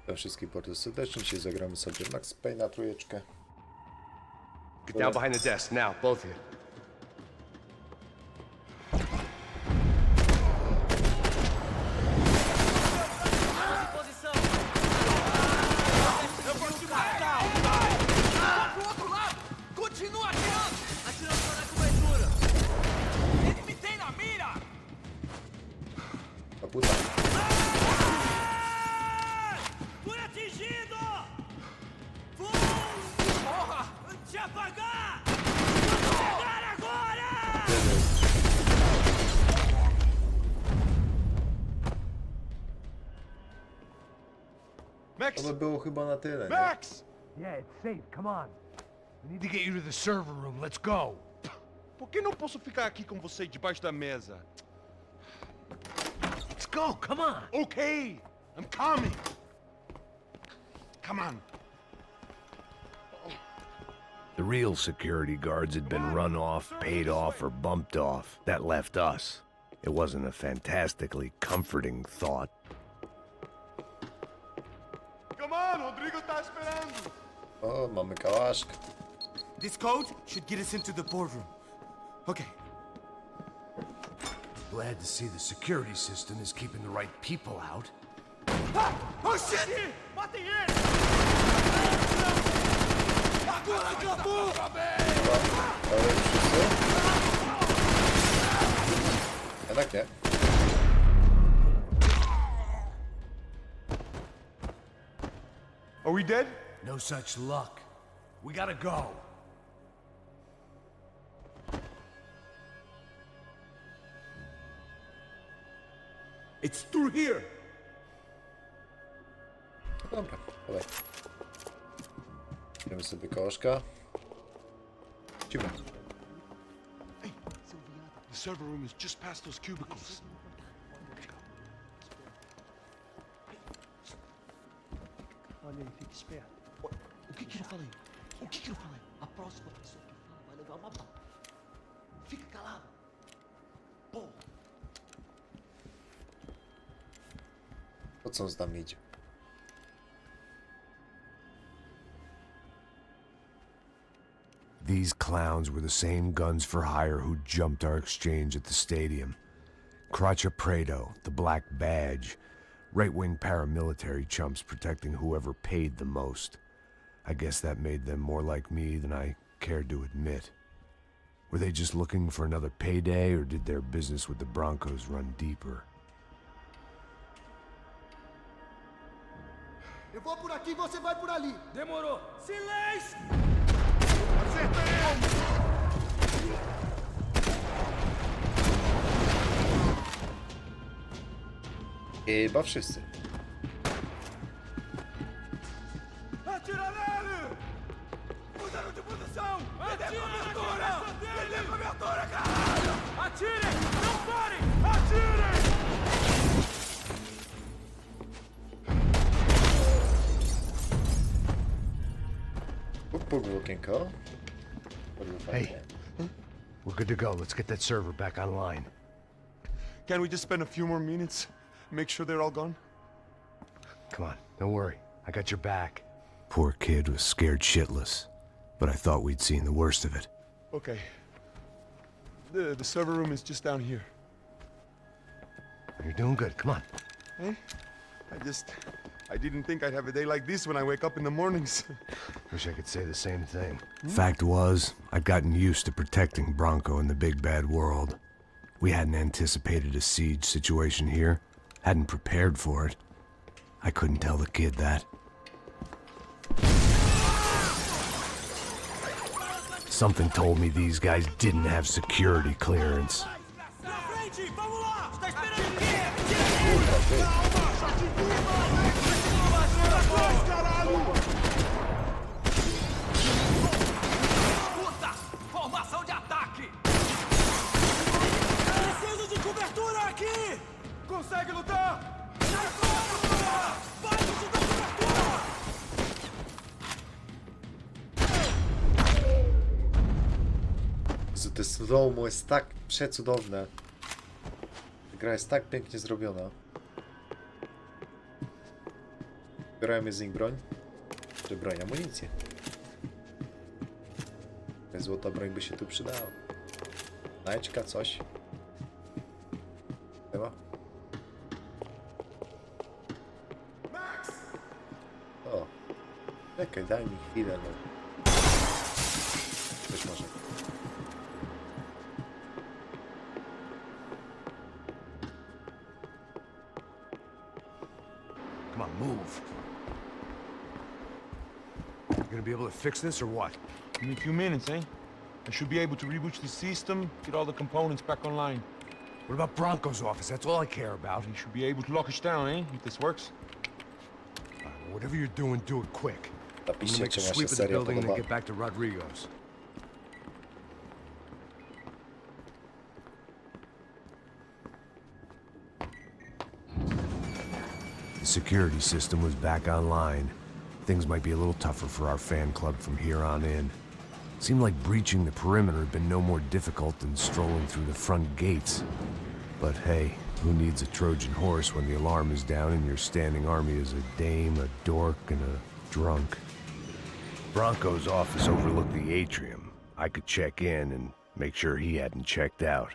We wszystkich bardzo serdecznie. Dzisiaj zagramy sobie Max Payne'a trójeczkę. Get down behind the desk now, both of you. Continua atirando! Atirando na cobertura! Ele me tem na mira! A puta. Fui atingido! Vou! Porra! Te apagar! Vou pegar agora! Max! To by było chyba na tyle, nie? Max! Yeah, it's safe. Come on. We need to get you to the server room. Let's go. Por que não posso ficar aqui com você debaixo da mesa? Let's go. Come on. Okay, I'm coming. Come on. The real security guards had been run off, paid off, or bumped off. That left us. It wasn't a fantastically comforting thought. Come on, Rodrigo tá esperando. O, mamy kałaszk. This code should get us into the boardroom. Okay. Glad to see the security system is keeping the right people out. Oh shit! Matem ele! Agora acabou! Ale wszyscy? Jednak nie. Are we dead? No such luck. We gotta go. It's through here! No dobra, dawaj. Bierzemy sobie kałaszka. Idziemy. The server room is just past those cubicles. Olha aí, fica esperto. O que eu falei? O que eu falei? A próxima pessoa que fala vai levar uma bala. Fica calado. Porra. Po co on z nami idzie? These clowns were the same guns for hire who jumped our exchange at the stadium. Crotcha Prado, the Black Badge. Right-wing paramilitary chumps protecting whoever paid the most. I guess that made them more like me than I cared to admit. Were they just looking for another payday, or did their business with the Broncos run deeper? Eu vou por aqui, você vai por ali. Demorou! Silêncio! Chyba wszyscy. Atira nele! Mudando de posição! Atira cobertura! Perder cobertura, caralho! Atirem! Não parem! Atirem! Pukł okienko. Hey, we're good to go. Let's get that server back online. Can we just spend a few more minutes? Make sure they're all gone? Come on, don't worry. I got your back. Poor kid was scared shitless, but I thought we'd seen the worst of it. Okay. The server room is just down here. You're doing good. Come on. Hey? I didn't think I'd have a day like this when I wake up in the mornings. Wish I could say the same thing. Fact was, I'd gotten used to protecting Bronco in the big bad world. We hadn't anticipated a siege situation here, hadn't prepared for it. I couldn't tell the kid that. Something told me these guys didn't have security clearance. Na frente! Vamos lá! Está esperando o quê? Puta! Formação de ataque! Preciso de cobertura aqui! Consegue lutar? Agora! Vai te dar cobertura! To slow-mo jest tak przecudowne. Gra jest tak pięknie zrobiona. Zbierajmy z nich broń. Czy broń, amunicję. Złota broń by się tu przydała. Znajdźka, coś. Chyba. O. Czekaj, daj mi chwilę, no. Coś może. Come on, move. You gonna be able to fix this or what? Give me a few minutes, eh? I should be able to reboot the system, get all the components back online. What about Bronco's office? That's all I care about. You should be able to lock us down, eh? If this works. Whatever you're doing, do it quick. I'm gonna Napiszcie, make a czy wam się sweep of the seria building and then podoba. get back to Rodrigo's. The security system was back online. Things might be a little tougher for our fan club from here on in. Seemed like breaching the perimeter had been no more difficult than strolling through the front gates. But hey, who needs a Trojan horse when the alarm is down and your standing army is a dame, a dork, and a drunk? Bronco's office overlooked the atrium. I could check in and make sure he hadn't checked out.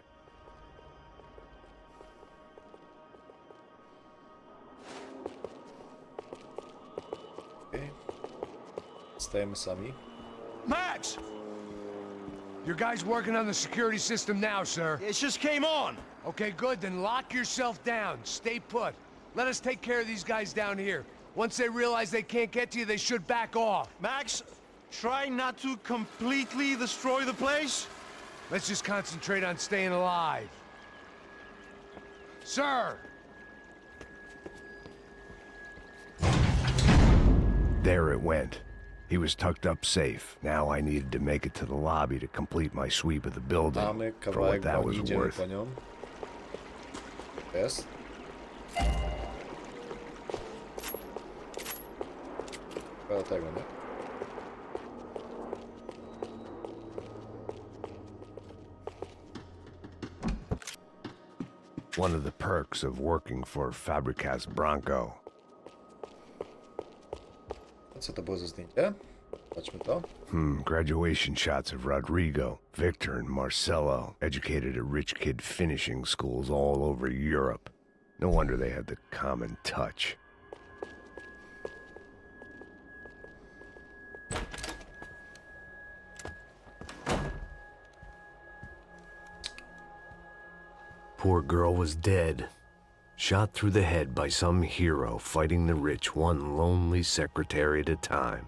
Okej. Stajemy sami. Max! Your guy's working on the security system now, sir. It just came on. Okay, good. Then lock yourself down. Stay put. Let us take care of these guys down here. Once they realize they can't get to you, they should back off. Max, try not to completely destroy the place. Let's just concentrate on staying alive. Sir! There it went. He was tucked up safe. Now I needed to make it to the lobby to complete my sweep of the building. Mamy For what kawałek that broni, was idziemy worth. po nią. Jest. Chyba tego, nie? One of the perks of working for Fabricas Bronco. Co to było za zdjęcie? Patrzmy to. Graduation shots of Rodrigo, Victor, and Marcelo, educated at rich kid finishing schools all over Europe. No wonder they had the common touch. Poor girl was dead. Shot through the head by some hero fighting the rich one lonely secretary at a time.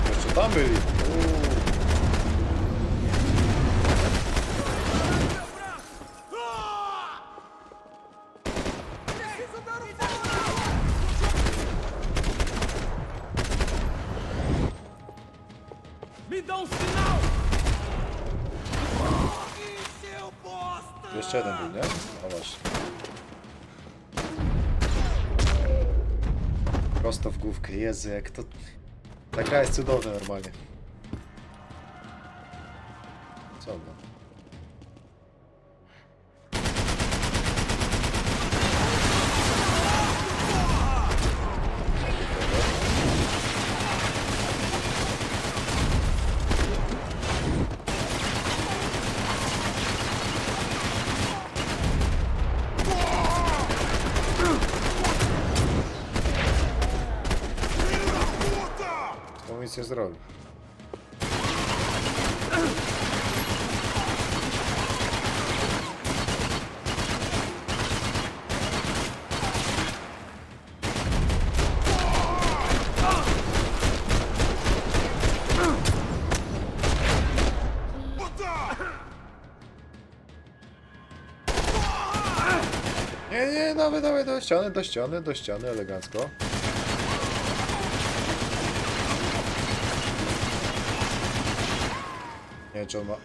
Jeszcze tam byli. Me dá sinal. Jeszcze jeden był, nie? No właśnie. Prosto w główkę. Jezu, jak to... Ta gra jest cudowna normalnie. Co no? To nic nie zrobi. Nie, dawaj, do ściany, elegancko. Nie wiem, czy on ma...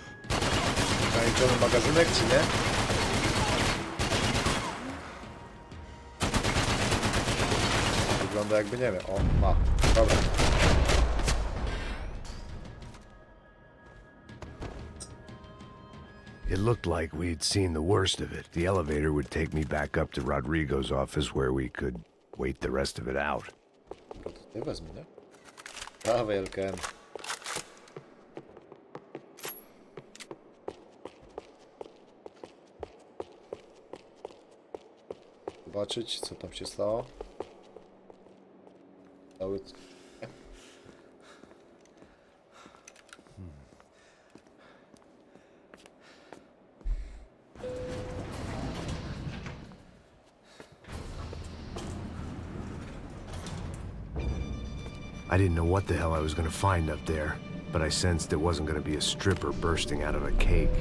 Ograniczony magazynek, czy nie? Wygląda jakby nie wiem. O, ma. Dobra. It looked like we'd seen the worst of it. The elevator would take me back up to Rodrigo's office where we could wait the rest of it out. To ty wezmę, nie? Dawaj, LKM. Zobaczyć, co tam się stało. Cały... I didn't know what the hell I was gonna find up there, but I sensed it wasn't gonna be a stripper bursting out of a cake.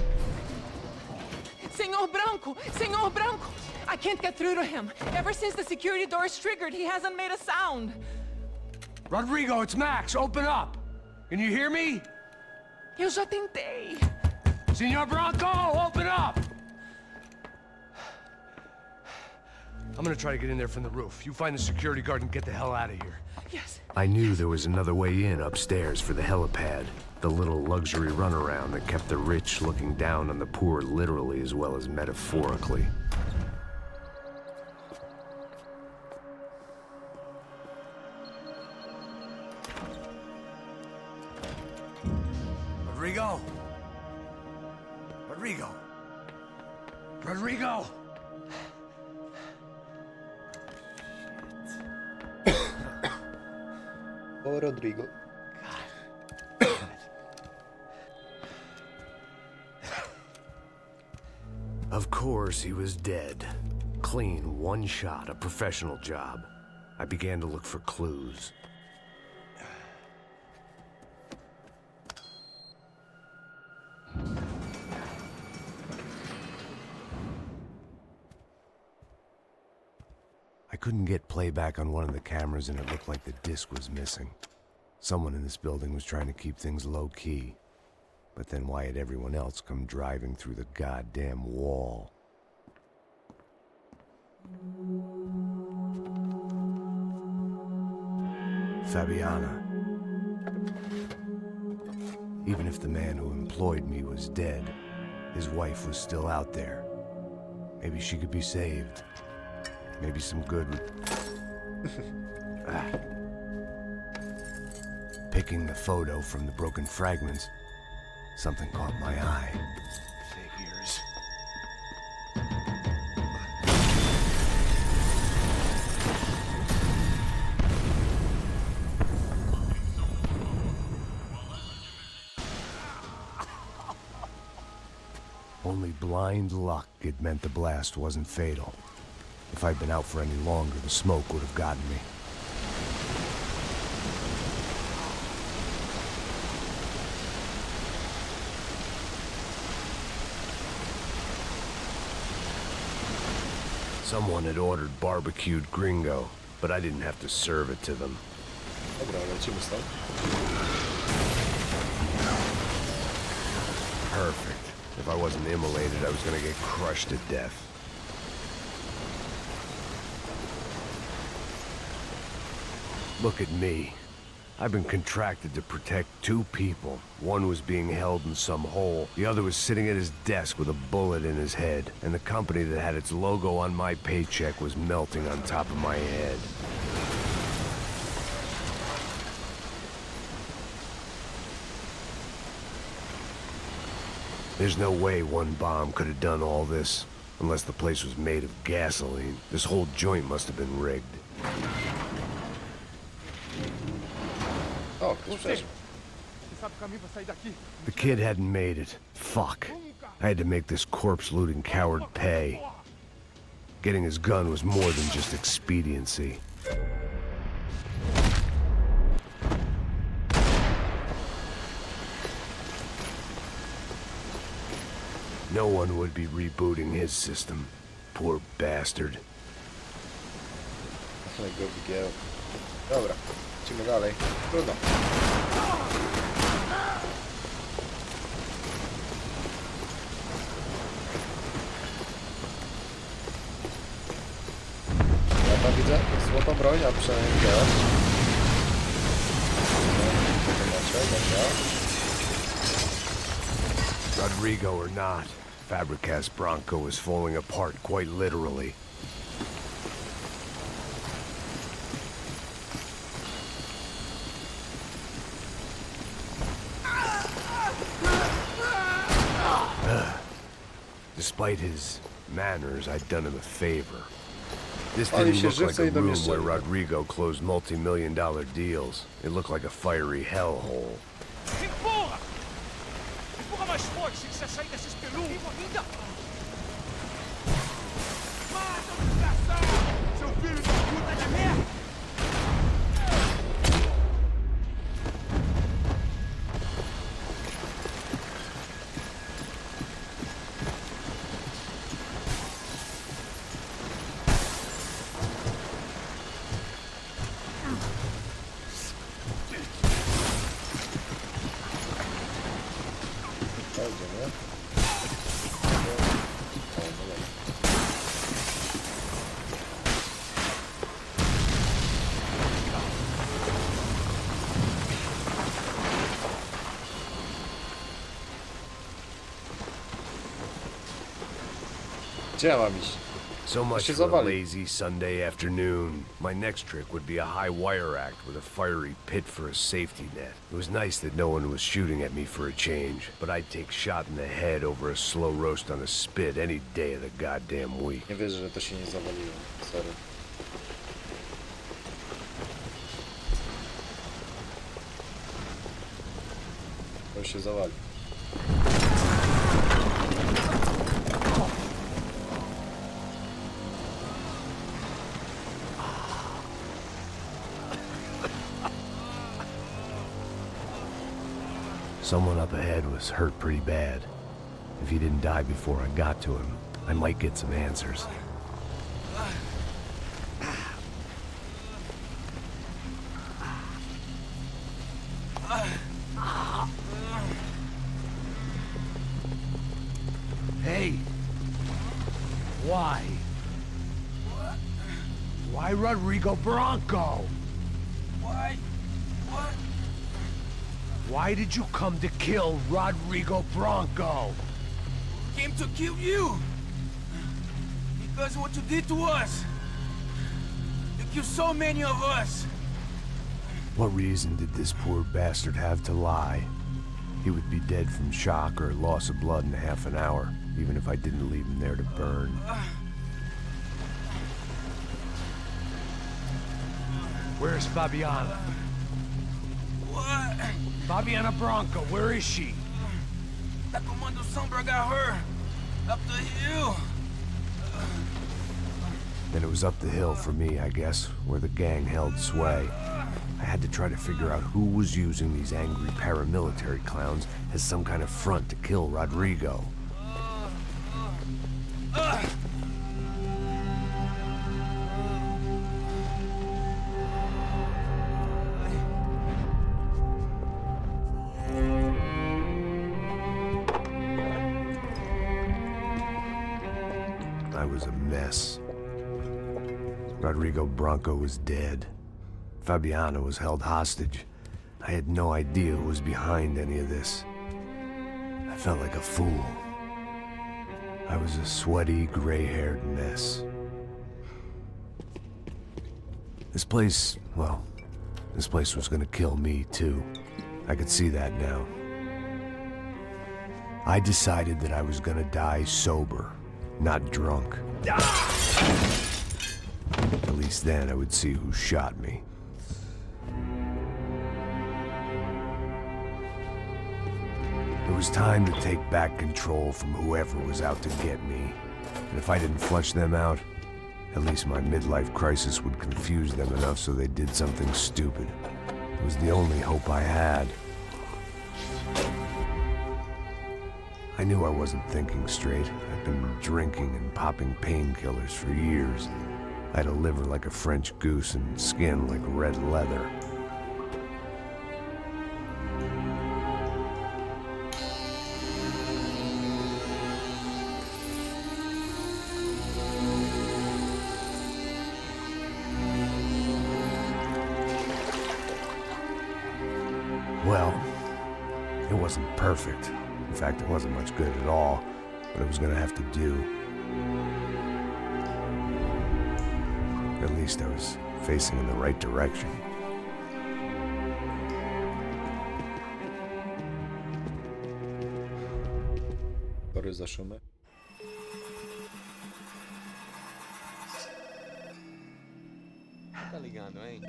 Senor Branco! Senor Branco! I can't get through to him. Ever since the security door is triggered, he hasn't made a sound. Rodrigo, it's Max. Open up. Can you hear me? Eu já tentei. Senor Branco, open up! I'm gonna try to get in there from the roof. You find the security guard and get the hell out of here. Yes. I knew there was another way in upstairs for the helipad. The little luxury runaround that kept the rich looking down on the poor literally as well as metaphorically. Rodrigo! Rodrigo! Rodrigo! O, Rodrigo. Of course, he was dead. Clean, one shot, a professional job. I began to look for clues. I couldn't get playback on one of the cameras and it looked like the disc was missing. Someone in this building was trying to keep things low-key. But then why had everyone else come driving through the goddamn wall? Fabiana. Even if the man who employed me was dead, his wife was still out there. Maybe she could be saved. Maybe some good would... Picking the photo from the broken fragments, something caught my eye. Figures. Only blind luck it meant the blast wasn't fatal. If I'd been out for any longer, the smoke would have gotten me. Someone had ordered barbecued gringo, but I didn't have to serve it to them. Dobra, lecimy stąd. Perfect. If I wasn't immolated, I was gonna get crushed to death. Look at me. I've been contracted to protect two people. One was being held in some hole. The other was sitting at his desk with a bullet in his head. And the company that had its logo on my paycheck was melting on top of my head. There's no way one bomb could have done all this. Unless the place was made of gasoline. This whole joint must have been rigged. O, przecież. The kid hadn't made it. Fuck. I had to make this corpse-looting coward pay. Getting his gun was more than just expediency. No one would be rebooting his system. Poor bastard. Ale go wygięło. Dobra, lecimy dalej. Trudno. broń, a przynajmniej gaz. Dobra. Rodrigo or not, Fabregas Bronco is falling apart quite literally. Despite his manners, I'd done him a favor. This Oni didn't się look like żywca a i room domieszczali. where Rodrigo closed multi-million-dollar deals. It looked like a fiery hellhole. Empurra! Empurra mais forte se quiser sair dessa espelunca! Ainda! Mata o desgraçado! Seu filho da puta de merda! Będzie, nie? Gdzie ja mam iść? So much się for a zawali. lazy Sunday afternoon. My next trick would be a high wire act with a fiery pit for a safety net. It was nice that no one was shooting at me for a change, but I'd take shot in the head over a slow roast on a spit any day of the goddamn week. Nie wierzę, że to się nie zawaliło. Sorry. To się zawali. Someone up ahead was hurt pretty bad. If he didn't die before I got to him, I might get some answers. Hey! Why? Why Rodrigo Bronco? Why? What? Why did you come to kill Rodrigo Bronco? Came to kill you! Because of what you did to us! You killed so many of us! What reason did this poor bastard have to lie? He would be dead from shock or loss of blood in half an hour, even if I didn't leave him there to burn. Where's Fabiana? What? Fabiana Bronco, where is she? That Comando Sombra got her! Up the hill! Then it was up the hill for me, I guess, where the gang held sway. I had to try to figure out who was using these angry paramilitary clowns as some kind of front to kill Rodrigo. I was a mess. Rodrigo Bronco was dead. Fabiana was held hostage. I had no idea who was behind any of this. I felt like a fool. I was a sweaty, gray-haired mess. This place, well, this place was gonna kill me, too. I could see that now. I decided that I was gonna die sober, not drunk. At least then I would see who shot me. It was time to take back control from whoever was out to get me. And if I didn't flush them out, at least my midlife crisis would confuse them enough so they did something stupid. It was the only hope I had. I knew I wasn't thinking straight. I'd been drinking and popping painkillers for years. I had a liver like a French goose and skin like red leather. It wasn't perfect. In fact, it wasn't much good at all, but it was gonna have to do. At least I was facing in the right direction. Sorry za szumy. Tá ligando, hein?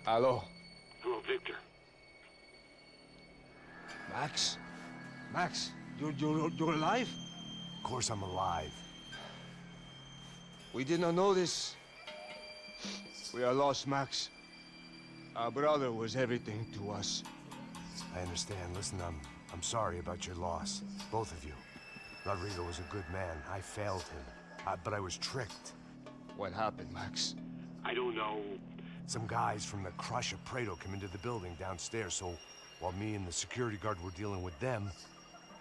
Alô? Hello, Victor. Max? Max, you're alive? Of course I'm alive. We did not know this. We are lost, Max. Our brother was everything to us. I understand. Listen, I'm sorry about your loss. Both of you. Rodrigo was a good man. I failed him. But I was tricked. What happened, Max? I don't know. Some guys from the Ochrona Szefa came into the building downstairs, so while me and the security guard were dealing with them,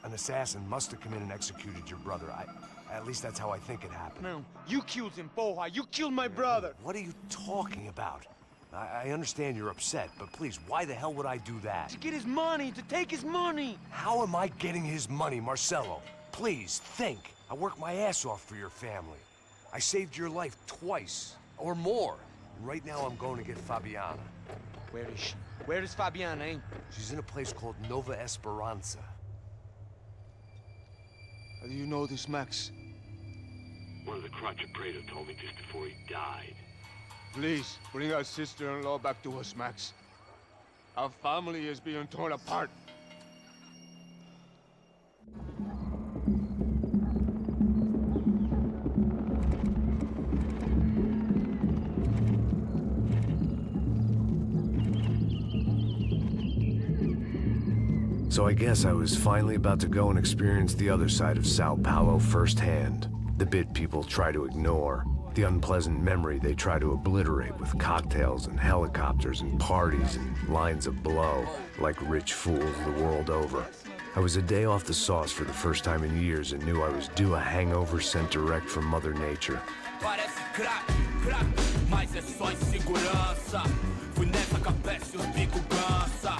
an assassin must have come in and executed your brother. At least that's how I think it happened. No, you killed him, Porra. You killed my brother. What are you talking about? I understand you're upset, but please, why the hell would I do that? To get his money, to take his money. How am I getting his money, Marcelo? Please, think. I worked my ass off for your family. I saved your life twice, or more. And right now I'm going to get Fabiana. Where is she? Where is Fabiana, eh? She's in a place called Nova Esperanza. How do you know this, Max? One of the Crotcha Prado told me just before he died. Please, bring our sister-in-law back to us, Max. Our family is being torn apart. So I guess I was finally about to go and experience the other side of Sao Paulo firsthand. The bit people try to ignore. The unpleasant memory they try to obliterate with cocktails and helicopters and parties and lines of blow, like rich fools the world over. I was a day off the sauce for the first time in years and knew I was due a hangover sent direct from Mother Nature. Parece crack, crack, mas é só insegurança. Fui nessa capeste, os bico cansa.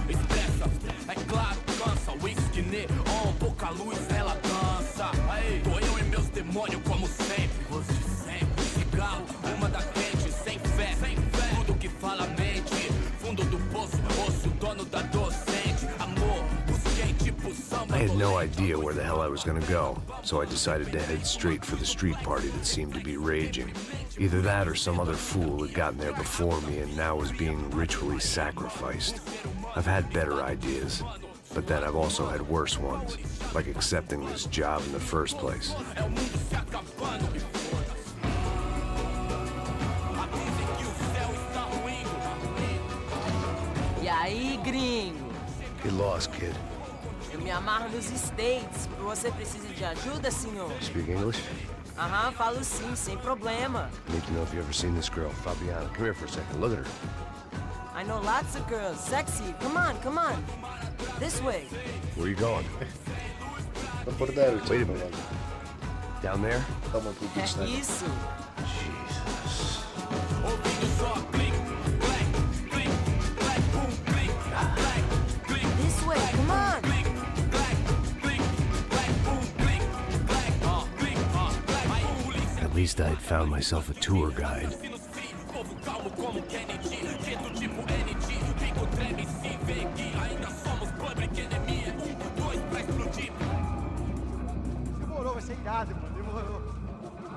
Expressa, é claro, cansa. Whisky neon, pouca luz, ela dança. Aí, tô eu e meus demônios como sempre. Gosto de sempre, cigarro, uma da quente, sem fé, sem fé. Tudo que fala mente, fundo do poço, osso, dono da docente. Amor, busquei tipo samba. I had no idea where the hell I was gonna go, so I decided to head straight for the street party that seemed to be raging. Either that or some other fool had gotten there before me and now was being ritually sacrificed. I've had better ideas, but then I've also had worse ones, like accepting this job in the first place. E aí, gringo? Get lost, kid. Eu me amarro nos States. Você precisa de ajuda, senhor? Speak English? Aham, falo sim, sem problema. I need to know if you've ever seen this girl, Fabiana. Come here for a second. Look at her. I know lots of girls. Sexy. Come on, come on. This way. Where are you going? Do bordelu Wait a cię minute. Down there? domu É publicznego. isso. Jesus. This way, come on. At least I had found myself a tour guide. Demorou, vai ser irado, mano. Demorou.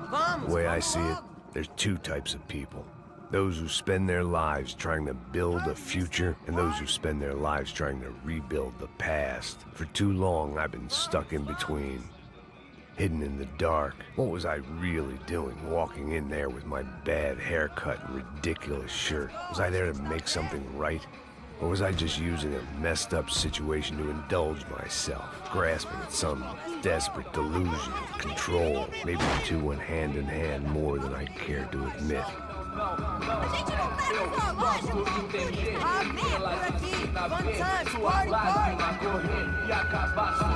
Vamos. The way I see it, there's two types of people. Those who spend their lives trying to build a future, and those who spend their lives trying to rebuild the past. For too long, I've been stuck in between. Hidden in the dark. What was I really doing walking in there with my bad haircut and ridiculous shirt? Was I there to make something right? Or was I just using a messed up situation to indulge myself, grasping at some desperate delusion of control? Maybe the two went hand in hand more than I cared to admit. A gente não tá nessa loja. Por aqui. Fun times. Party, party.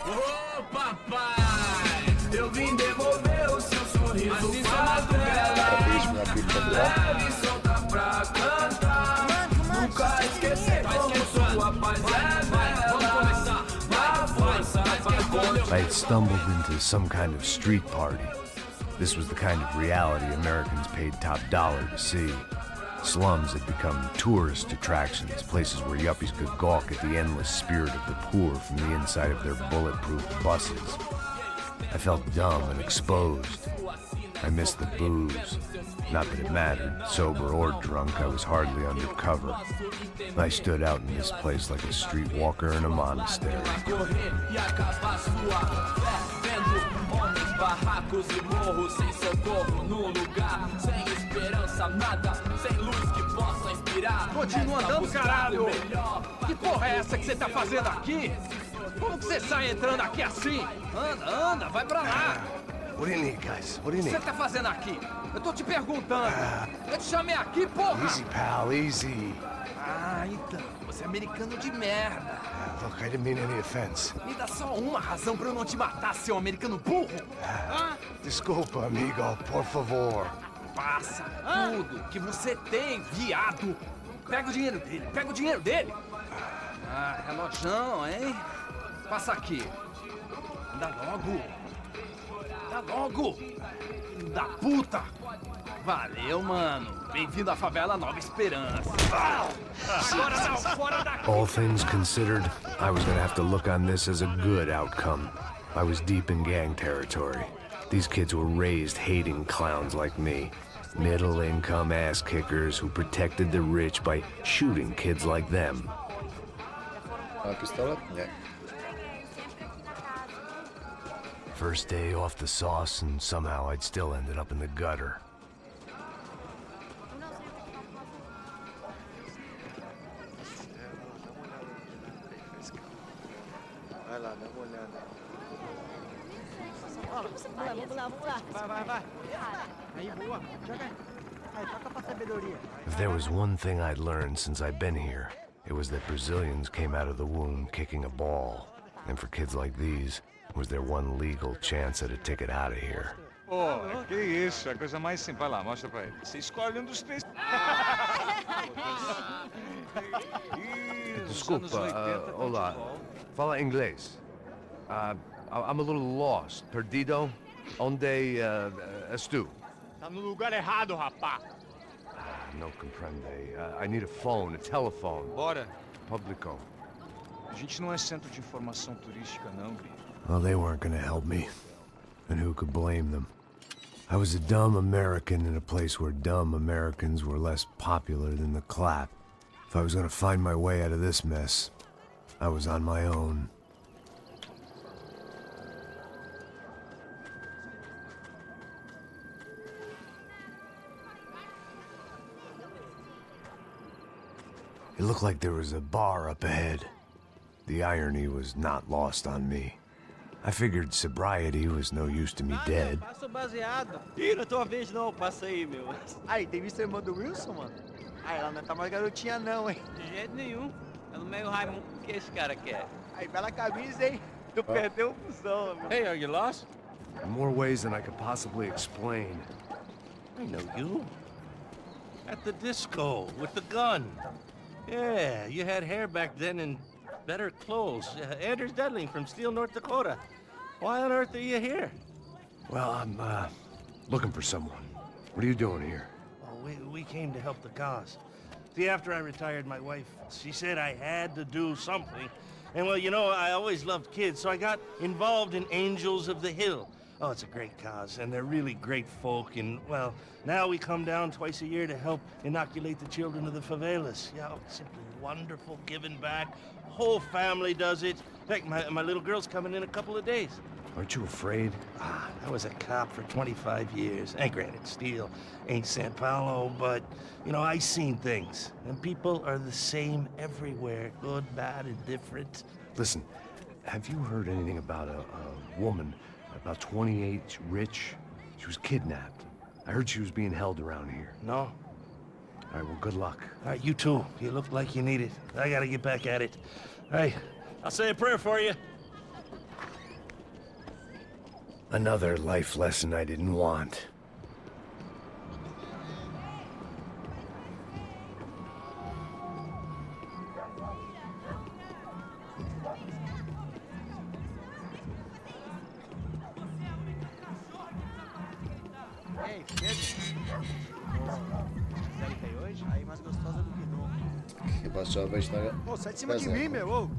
Ô papai, eu vim devolver o seu sorriso favela. Leve e solta pra cantar. Nunca I had stumbled into some kind of street party. This was the kind of reality Americans paid top dollar to see. Slums had become tourist attractions, places where yuppies could gawk at the endless spirit of the poor from the inside of their bulletproof buses. I felt dumb and exposed. I missed the booze. Not that it mattered. Sober or drunk, I was hardly undercover. I stood out in this place like a streetwalker in a monastery. Continua andando, caralho! Que porra é essa que você tá fazendo aqui? Como que você sai entrando aqui assim? Anda, vai pra lá! What do you need, guys? What do you O que need? você tá fazendo aqui? Eu tô te perguntando. Eu te chamei aqui, porra! Easy, pal, easy. Ah, então. Você é americano de merda. Look, I didn't mean any offense. Me dá só uma razão pra eu não te matar, seu americano burro. Desculpa, amigo, por favor. Passa tudo que você tem, viado. Pega o dinheiro dele, Ah, relojão, hein? Passa aqui. Dá logo. Filho da puta. Valeu, mano. Bem-vindo à favela Nova Esperança. Agora não, fora daqui. All things considered, I was gonna have to look on this as a good outcome. I was deep in gang territory. These kids were raised hating clowns like me. Middle-income ass-kickers who protected the rich by shooting kids like them. A pistolet? Nie. First day off the sauce, and somehow I'd still ended up in the gutter. Vai lá, dá uma olhada. Vamos lá. Vai. Aí, boa. Joga aí. Aí, toca pra sabedoria. If there was one thing I'd learned since I'd been here, it was that Brazilians came out of the womb kicking a ball. And for kids like these, was their one legal chance at a ticket out of here. Pô, que isso, é a coisa mais simples. Vai lá, mostra pra ele. Você escolhe um dos três. Desculpa, olá. Fala inglês. I'm a little lost. Perdido? Onde estou? Tá no lugar errado, rapá. No comprende. I need a phone, a telephone. Bora. Publico. A gente não é centro de informação turística, não, Gri. Well, they weren't gonna help me. And who could blame them? I was a dumb American in a place where dumb Americans were less popular than the clap. If I was gonna find my way out of this mess, I was on my own. It looked like there was a bar up ahead. The irony was not lost on me. I figured sobriety was no use to me dead. Passa o baseado. Ih, não é tua vez não, passa aí, meu. Aí, tem visto a irmã do Wilson, mano? Aí, ela não tá mais garotinha não, hein? De jeito nenhum. É no meio Raimundo que esse cara quer. Aí, bela camisa, hein? Tu perdeu o fusão, meu. Hey, are you lost? In more ways than I could possibly explain. I know you. At the disco, with the gun. Yeah, you had hair back then and better clothes. Anders Dudley from Steele, North Dakota. Why on earth are you here? Well, I'm, looking for someone. What are you doing here? Oh, we came to help the cause. See, after I retired, my wife, she said I had to do something. And well, you know, I always loved kids, so I got involved in Angels of the Hill. Oh, it's a great cause, and they're really great folk, and, well, now we come down twice a year to help inoculate the children of the favelas. Yeah, oh, it's simply wonderful, giving back. Whole family does it. In fact, my little girl's coming in a couple of days. Aren't you afraid? I was a cop for 25 years. And granted, Steele ain't San Paulo, but, you know, I seen things. And people are the same everywhere, good, bad, and different. Listen, have you heard anything about a woman, about 28, rich? She was kidnapped. I heard she was being held around here. No? All right, well, good luck. All right, you too. You look like you need it. I gotta get back at it. All right, I'll say a prayer for you. Another life lesson I didn't want. Teraz trzeba wejść na Pô, sai de cima de gazę. mim, meu. Ô.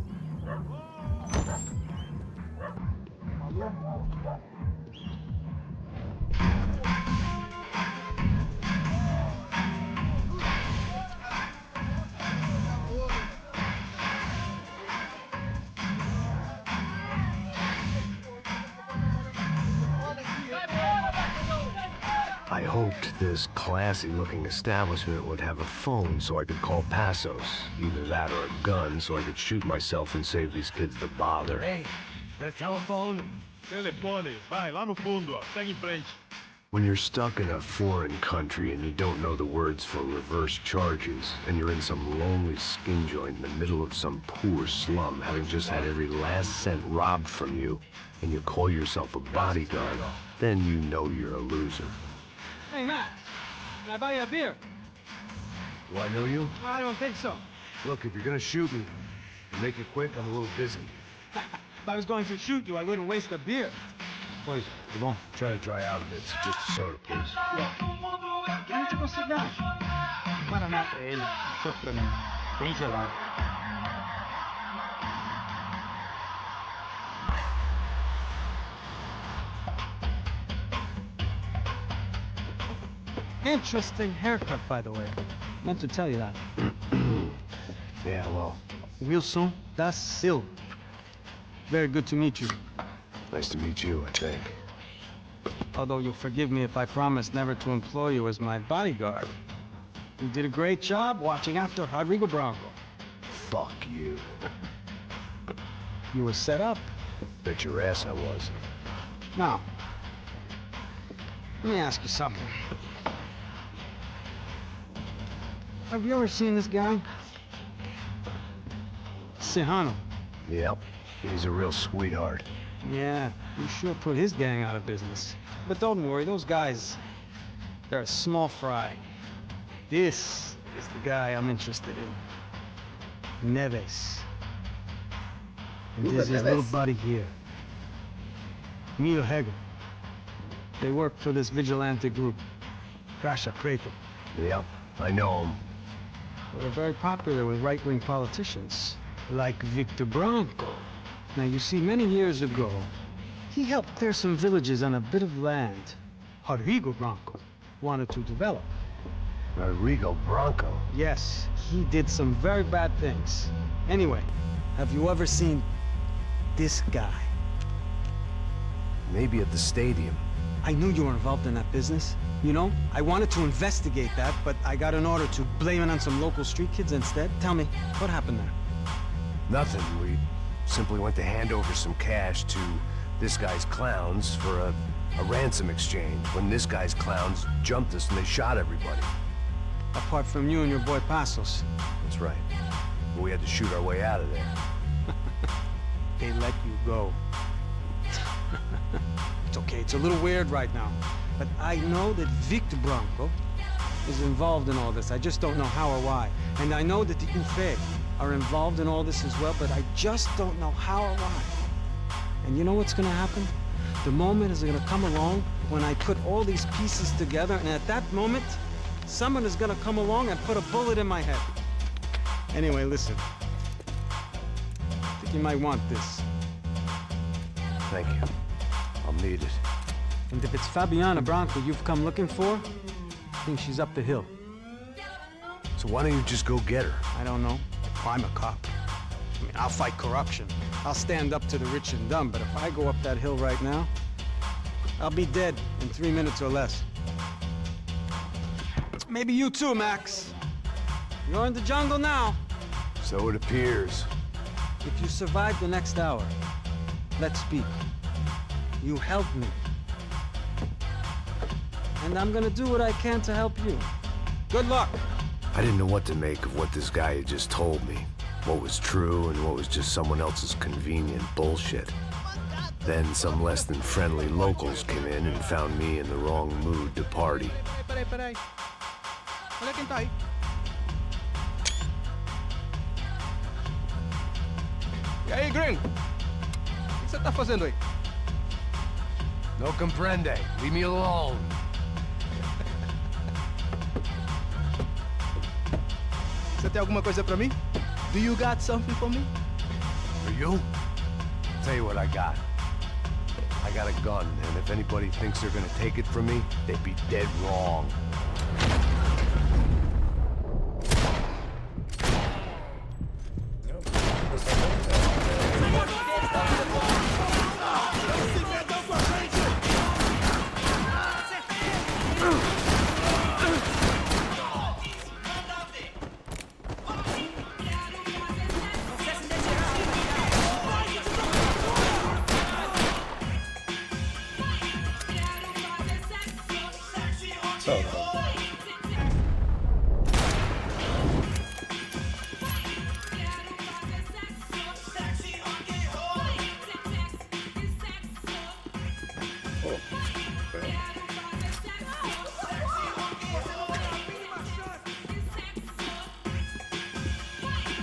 I hoped this classy-looking establishment would have a phone so I could call Passos. Either that or a gun so I could shoot myself and save these kids the bother. Hey, the telephone. Telefone, vai lá no fundo, ó. Segue em frente. When you're stuck in a foreign country and you don't know the words for reverse charges, and you're in some lonely skin joint in the middle of some poor slum, having just had every last cent robbed from you, and you call yourself a bodyguard, then you know you're a loser. Hey, Max, can I buy you a beer? Do I know you? I don't think so. Look, if you're gonna shoot me, make it quick, I'm a little busy. If I was going to shoot you, I wouldn't waste a beer. Please, come on. Try to dry out a bit. Just a soda, please. Guaraná pra ele, chopp pra mim. Bem gelado. Interesting haircut, by the way. Meant to tell you that. Yeah, well, Wilson da Silva. Very good to meet you. nice to meet you, I think. Although you'll forgive me if I promise never to employ you as my bodyguard. You did a great job watching after Rodrigo Bronco. Fuck you. You were set up. Bet your ass I was. Now, let me ask you something. Have you ever seen this guy? Sejano. Yep, he's a real sweetheart. Yeah, you sure put his gang out of business. But don't worry, those guys, they're a small fry. This is the guy I'm interested in. Neves. And Who this is the his little Neves? buddy here. Neil Hegel. They work for this vigilante group, Crasha Preto. Yep, I know him. They're very popular with right-wing politicians, like Victor Bronco. Now, you see, many years ago, he helped clear some villages on a bit of land Rodrigo Bronco wanted to develop. Rodrigo Bronco? Yes, he did some very bad things. Anyway, have you ever seen this guy? Maybe at the stadium. I knew you were involved in that business. You know, I wanted to investigate that, but I got an order to blame it on some local street kids instead. Tell me, what happened there? Nothing. We simply went to hand over some cash to this guy's clowns for a ransom exchange when this guy's clowns jumped us and they shot everybody. Apart from you and your boy Passos. That's right. But we had to shoot our way out of there. They let you go. It's okay, it's a little weird right now. But I know that Victor Bronco is involved in all this. I just don't know how or why. And I know that the UFE are involved in all this as well, but I just don't know how or why. And you know what's gonna happen? The moment is gonna come along when I put all these pieces together, and at that moment, someone is gonna come along and put a bullet in my head. Anyway, listen. I think you might want this. Thank you. I'll need it. And if it's Fabiana Bronco you've come looking for, I think she's up the hill. So why don't you just go get her? I don't know. I'm a cop. I mean, I'll fight corruption. I'll stand up to the rich and dumb, but if I go up that hill right now, I'll be dead in 3 minutes or less. Maybe you too, Max. You're in the jungle now. So it appears. If you survive the next hour, let's speak. You helped me. And I'm gonna do what I can to help you. Good luck. I didn't know what to make of what this guy had just told me. What was true and what was just someone else's convenient bullshit. Then some less than friendly locals came in and found me in the wrong mood to party. Peraí. Olha quem tá aí. E aí, gringo? O que você tá fazendo aí? No comprende. Leave me alone. Você tem alguma coisa pra mim? Do you got something for me? For you? Tell you what I got. I got a gun, and if anybody thinks they're gonna take it from me, they'd be dead wrong.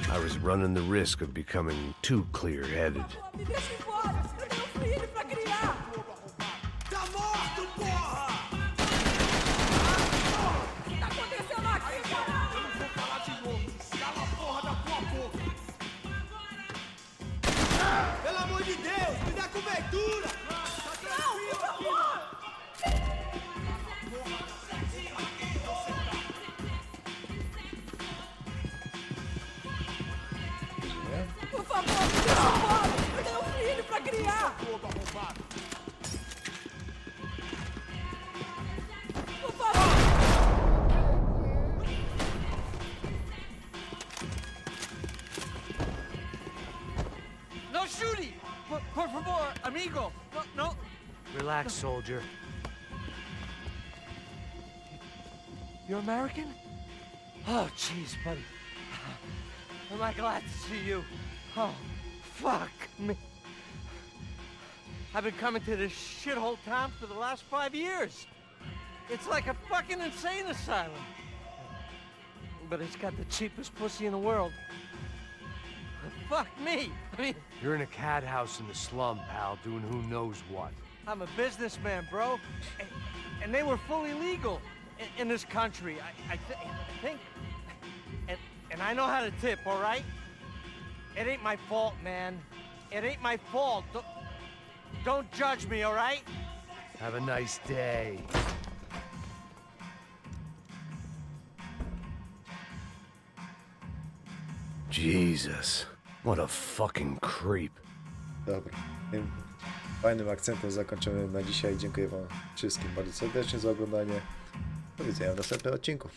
I was running the risk of becoming too clear-headed. Pelo amor de Deus, me dá cobertura! Por favor, me deixa embora! Eu tenho um filho pra criar! Por favor! No shooting! Por favor, amigo! No. Relax, soldier. You're American? Oh, jeez, buddy. Am I glad to see you? Oh, fuck me. I've been coming to this shithole town for the last 5 years. It's like a fucking insane asylum. But it's got the cheapest pussy in the world. Fuck me. I mean, You're in a cat house in the slum, pal, doing who knows what. I'm a businessman, bro. And they were fully legal in this country. I think. And I know how to tip, all right? It ain't my fault, man. It ain't my fault. Don't judge me, all right? Have a nice day. Jesus, what a fucking creep. Dobra. Tym fajnym akcentem zakończymy na dzisiaj. Dziękuję wam wszystkim bardzo serdecznie za oglądanie. Do widzenia w następnym odcinku.